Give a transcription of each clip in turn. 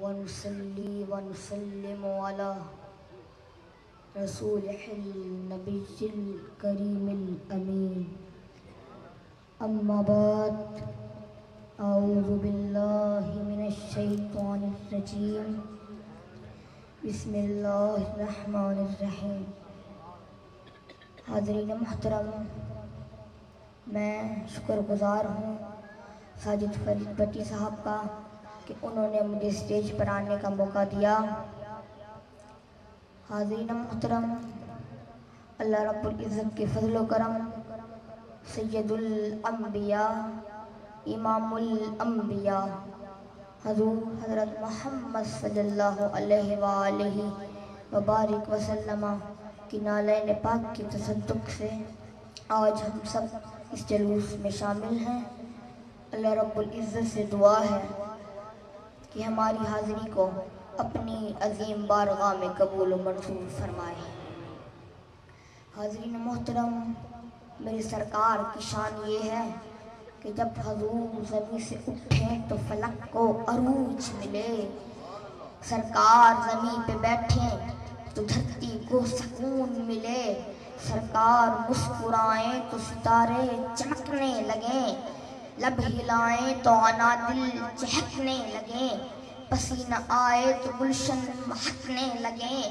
ونصلي ونسلم على رسوله النبي الكريم الأمين. أما بعد، أعوذ بالله من الشيطان الرجيم. بسم اللہ الرحمن الرحیم. حاضرین محترم، میں شکر گزار ہوں ساجد فرید بٹی صاحب کا کہ انہوں نے مجھے اسٹیج پر آنے کا موقع دیا. حاضرین محترم، اللہ رب العزت کے فضل و کرم، سید الانبیاء، امام الانبیاء حضور حضرت محمد صلی اللہ علیہ وآلہ وبارک وسلم کی نالین پاک کی تصدق سے آج ہم سب اس جلوس میں شامل ہیں. اللہ رب العزت سے دعا ہے کہ ہماری حاضری کو اپنی عظیم بارگاہ میں قبول و منظور فرمائے. حاضرین محترم، میری سرکار کی شان یہ ہے کہ جب حضور زمین سے اٹھیں تو فلک کو عروج ملے. سرکار زمین پہ بیٹھیں تو دھرتی کو سکون ملے. سرکار مسکرائیں تو ستارے چمکنے لگیں. لب ہلائیں تو عنادل چہکنے لگیں. پسینہ آئے تو گلشن مہکنے لگیں.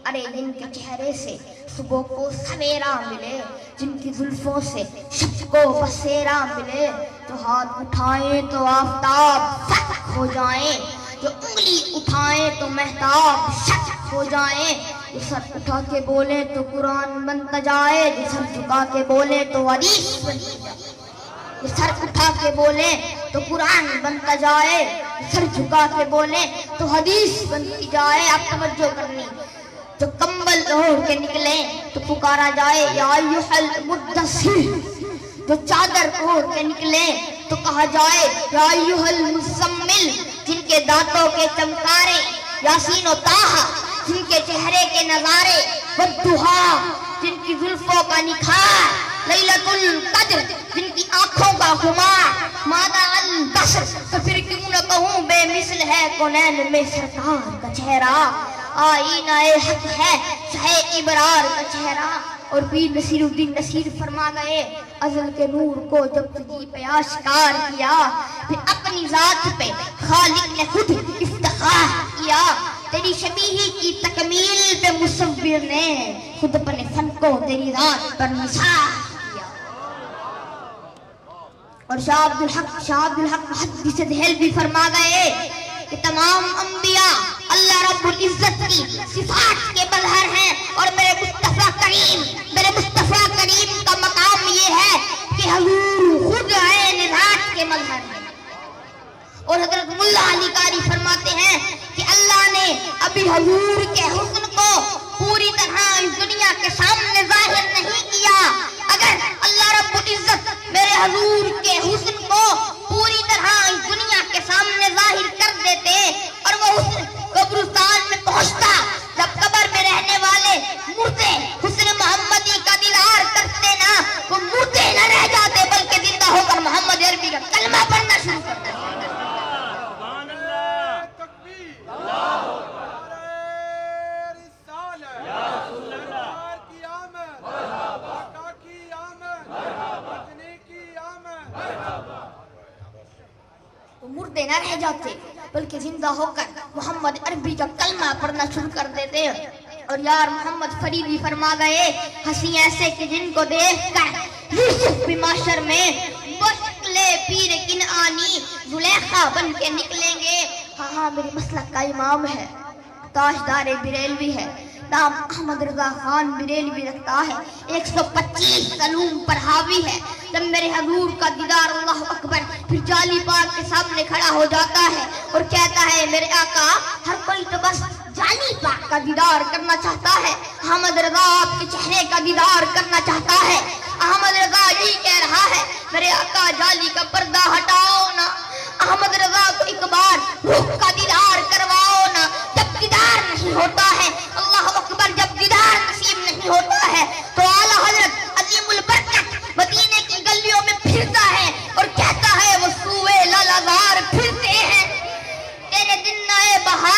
ارے جن کے چہرے سے صبح کو سویرا ملے، جن کی زلفوں سے شب کو بسیرا ملے، جو ہاتھ اٹھائیں تو آفتاب فتح ہو جائیں، جو انگلی اٹھائیں تو مہتاب شق ہو جائیں، جو سر اٹھا کے بولے تو قرآن بنتا جائے، جو سر جھکا کے بولے تو حدیث بنتی جائے. جو سر اٹھا کے بولے تو قرآن بنتا جائے، جو سر جھکا کے بولے تو حدیث بنتی جائے. اب توجہ کرنی، جو کمبل اوڑھ کے نکلے تو پکارا جائے یا ایھا المدثر. جو چادر اوڑھ کے نکلے تو کہا جائے یا ایھا المزمل. جن کے دانتوں کے چمکارے یاسین و طٰہٰ، جن کے چہرے کے نظارے والضحیٰ، جن کی زلفوں کا نکھار لیلۃ القدر، جن کی آنکھوں کا خمار مادہ البصر. تو پھر کیوں نہ کہوں بے مثل ہے کونین میں سرکار کا چہرہ. آئینہ حق ہے شہ ابرار کا چہرہ. اور پیر نصیر الدین نصیر فرما گئے ازل کے نور کو جب تجھی پہ آشکار کیا، پھر اپنی ذات پہ خالق نے خود افتخار کیا. تیری شبیہی کی تکمیل پہ مصور نے خود اپنے فن کو تیری ذات پر نثار کیا. اور شاہ عبدالحق محدث دہلوی فرما گئے کہ تمام انبیاء اللہ رب العزت کی صفات کے مظہر ہیں، اور میرے مصطفیٰ کریم کا مقام یہ ہے کہ حضور خود عین ذات کے مظہر ہیں. اور حضرت ملا علی قاری فرماتے ہیں کہ اللہ نے ابھی حضور کے حسن کو پوری طرح اس دنیا کے سامنے ظاہر نہیں کیا. اگر اللہ رب العزت میرے حضور کے حسن کو پوری طرح اس دنیا کے سامنے ظاہر کر دیتے اور وہ حسن قبرستان میں پہنچتا، جب قبر میں رہنے والے مردے حسن محمدی کا دیدار کرتے نا، وہ مردے نہ رہ جاتے بلکہ زندہ ہو کر محمد عربی کا کلمہ پڑھنا شروع کر دیتے. مردے نہ رہ جاتے بلکہ زندہ ہو کر محمد عربی کا کلمہ پڑھنا شروع کر دیتے. اور یار محمد فریدی فرما گئے ہنسی ایسے کہ جن کو دیکھ کر یوسف بھی معاشر میں وہ شکل پیر کنعانی زلیخا بن کے نکلیں گے. ہاں میرے مسلک کا امام ہے، تاجدار بریلوی ہے، نام احمد رضا خان بریلوی رکھتا ہے، 125 علوم پر حاوی ہے. جب میرے حضور کا دیدار اللہ اکبر پھر جالی پاک کے سامنے کھڑا ہو جاتا ہے اور کہتا ہے میرے آقا ہر کوئی تو بس جالی پاک کا دیدار کرنا چاہتا ہے، احمد رضا آپ کے چہرے کا دیدار کرنا چاہتا ہے. احمد رضا یہی کہہ رہا ہے میرے آقا جالی کا پردہ ہٹاؤ نا، احمد رضا کو ایک بار روح کا دیدار کرواؤ نا. جب دیدار نہیں ہوتا ہے اللہ اکبر، جب دیدار نصیب نہیں ہوتا ہے تو اعلیٰ حضرت عظیم البرکت مدینے کی گلیوں میں پھرتا ہے اور کہتا ہے وہ سوئے لالازار پھرتے ہیں. تیرے دن آئے بہار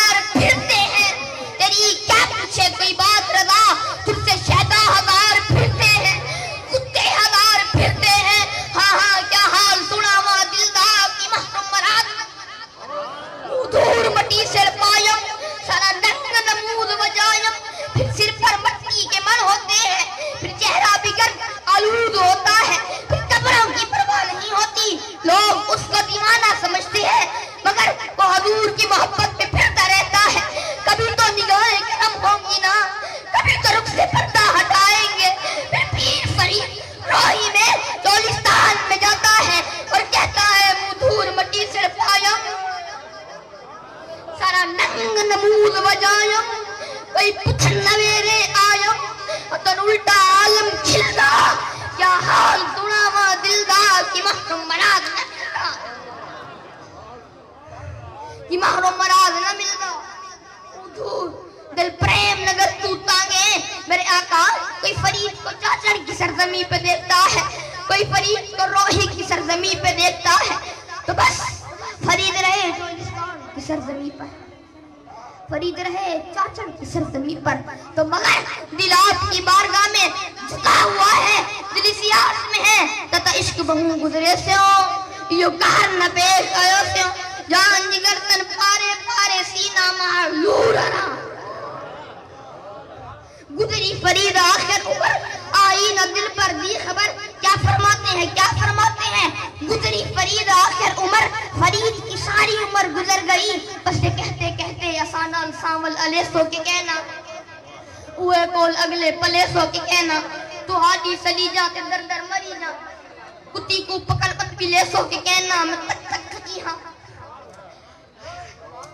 مٹی سے پایم سارا ننگ نمود وجایم پھر سر پر مٹی کے من ہوتے ہیں پھر چہرہ بگڑ آلود ہوتا ہے پھر قبروں کی پرواہ نہیں ہوتی لوگ اس کو دیوانہ سمجھتے ہیں مگر وہ حضور کی محبت میں پھرتا رہتا ہے کبھی تو نگاہیں کرم ہوں گی نا کبھی تو رخ سے پردہ ہٹائیں گے پھر پیر فرید روحی میں چولستان میں جاتا ہے اور کہتا ہے مدھور مٹی سے پایم سارا ننگ نمود وجایم کوئی پتھر نویرے آیم اتن الٹا عالم کھلدا کیا حال سناوا دلدا کی محرم مراد نہ ملدا کی محرم مراد نہ ملدا مدھور دل پریم نگر تو تانگے میرے آقا کوئی فرید کو چاچڑ کی سرزمین پہ دیکھتا ہے کوئی فرید کو روحی کی سرزمین پہ دیکھتا ہے تو بس فرید رہے چولستان کی سرزمین پر فرید رہے چاچڑ کی سرزمین پر تو مگر دل آپ کی بارگاہ میں جھکا ہوا ہے دل سیاس میں ہے تتا عشق بہوں گزرے سے ہو یو کہر نہ پیش آئے سے ہو جان جگر تن پارے پارے سینہ مار لورنا گزری فرید آخر عمر آئی نہ دل پر دی خبر کیا فرماتے ہیں گزری فرید آخر عمر فرید کی ساری عمر گزر گئی بس یہ کہتے کہتے آسانال سامل علیہ سو کے کہنا اوے کول اگلے پلے سو کے کہنا تو حاجی سلی جاتے در در مری جا کتی کو پکڑ پت بھی لے سو کے کہنا میں تک تک تھکی ہاں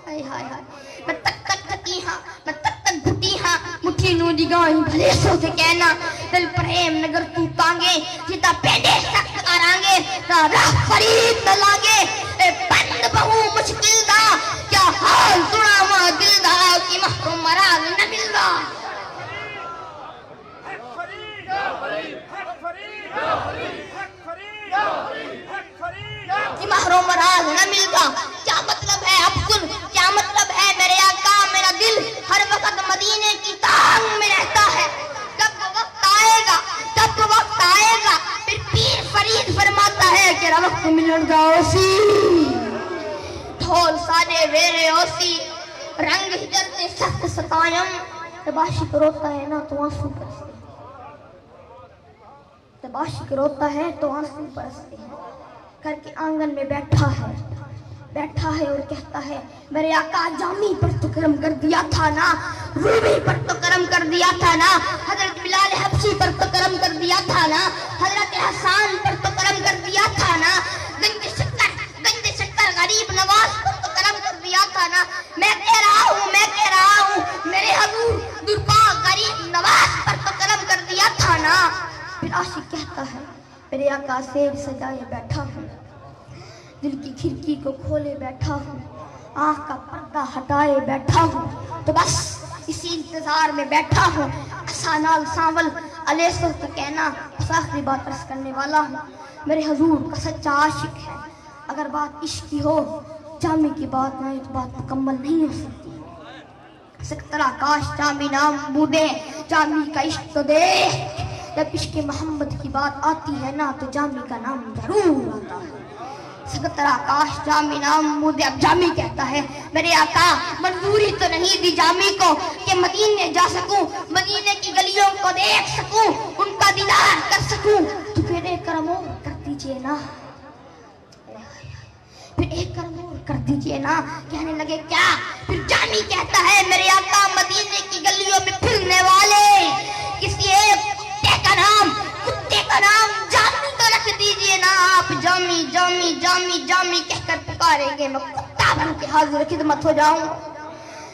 میں تک تک تھکی ہاں میں تک تک گھٹی ہاں مٹھی نو نگاہیں بھلے سو سے کہنا دل پریم نگر تو تانگے جیتا پیڑے سخت آرانگے نہ راہ فرید نہ لانگے اے بند بہو مشکل دا کیا حال سناوا دل دا کی محرم مراد نہ ملدا کی محرم مراد نہ ملدا کیا مطلب ہے اب سن کیا مطلب ہے میرے آقا میرا دل ہر وقت مدینے کی تانگ میں رہتا ہے کب وقت آئے گا پھر پیر فرید فرماتا ہے کہ وقت ملن گا اسی ڈھول سانے ویرے اوسی رنگ ہجر نے سخت ستایم جب عاشق روتا ہے نا تو آنسو برستے جب عاشق روتا ہے تو آنسو برستے ہیں گھر کے آنگن میں بیٹھا ہے اور کہتا ہے میرے آقا جامی پر تو کرم کر دیا تھا نا رومی پر تو کرم کر دیا تھا نا حضرت بلال حبشی پر تو کرم کر دیا تھا نا حضرت حسان پر تو کرم کر دیا تھا نا گنج شکر غریب نواز پر تو کرم کر دیا تھا نا میں کہہ رہا ہوں میرے حضور درپا غریب نواز پر تو کرم کر دیا تھا نا پھر عاشق کہتا ہے میرے آقا سیب سجائے بیٹھا ہوں دل کی کھڑکی کو کھولے بیٹھا ہوں آنکھ کا پردہ ہٹائے بیٹھا ہوں تو بس اسی انتظار میں بیٹھا ہوں آسانال سانول علیہ سو تو کہنا بس آخری بات عرض کرنے والا ہوں میرے حضور کا سچا عاشق ہے اگر بات عشق کی ہو جامی کی بات نہ تو بات مکمل نہیں ہو سکتی سکترا کاش جامی نام بودے جامی کا عشق تو دے جب عشق محمد کی بات آتی ہے نا تو جامی کا نام ضرور آتا ہے سکترا کاش جامی نام مودے اب جامی کہتا ہے میرے آقا منظوری تو نہیں دی جامی کو کہ مدینے جا سکوں مدینے کی گلیوں کو دیکھ سکوں ان کا دیدار کر سکوں تو پھر ایک کرم اور کر دیجئے نا کر دیجئے نا کہنے لگے کیا پھر جامی کہتا ہے میرے آقا مدینے کی گلیوں میں پھرنے والے کسی ایک کتے کا نام جامی تو رکھ دیجئے نا آپ جامی جامی جامی جامی کہہ کر پکاریں گے میں کتا بن کے حاضر خدمت ہو جاؤں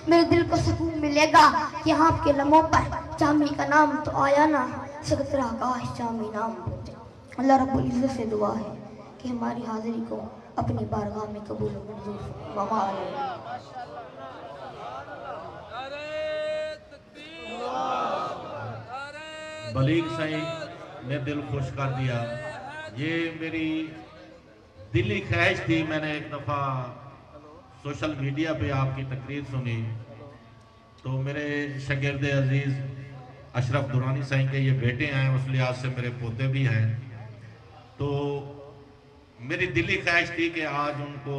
میرے دل کو سکون ملے گا کہ آپ کے لمحوں پر جامی کا نام تو آیا نا سکترا کاش جامی نام بولے اللہ رب العزت سے دعا ہے کہ ہماری حاضری کو اپنی بارگاہ میں قبول و منظور فرمائے بلیغ سائیں نے دل خوش کر دیا یہ میری دلی خواہش تھی میں نے ایک دفعہ سوشل میڈیا پہ آپ کی تقریر سنی تو میرے شاگرد عزیز اشرف درانی سائیں کے یہ بیٹے ہیں اس لحاظ سے میرے پوتے بھی ہیں تو میری دلی خواہش تھی کہ آج ان کو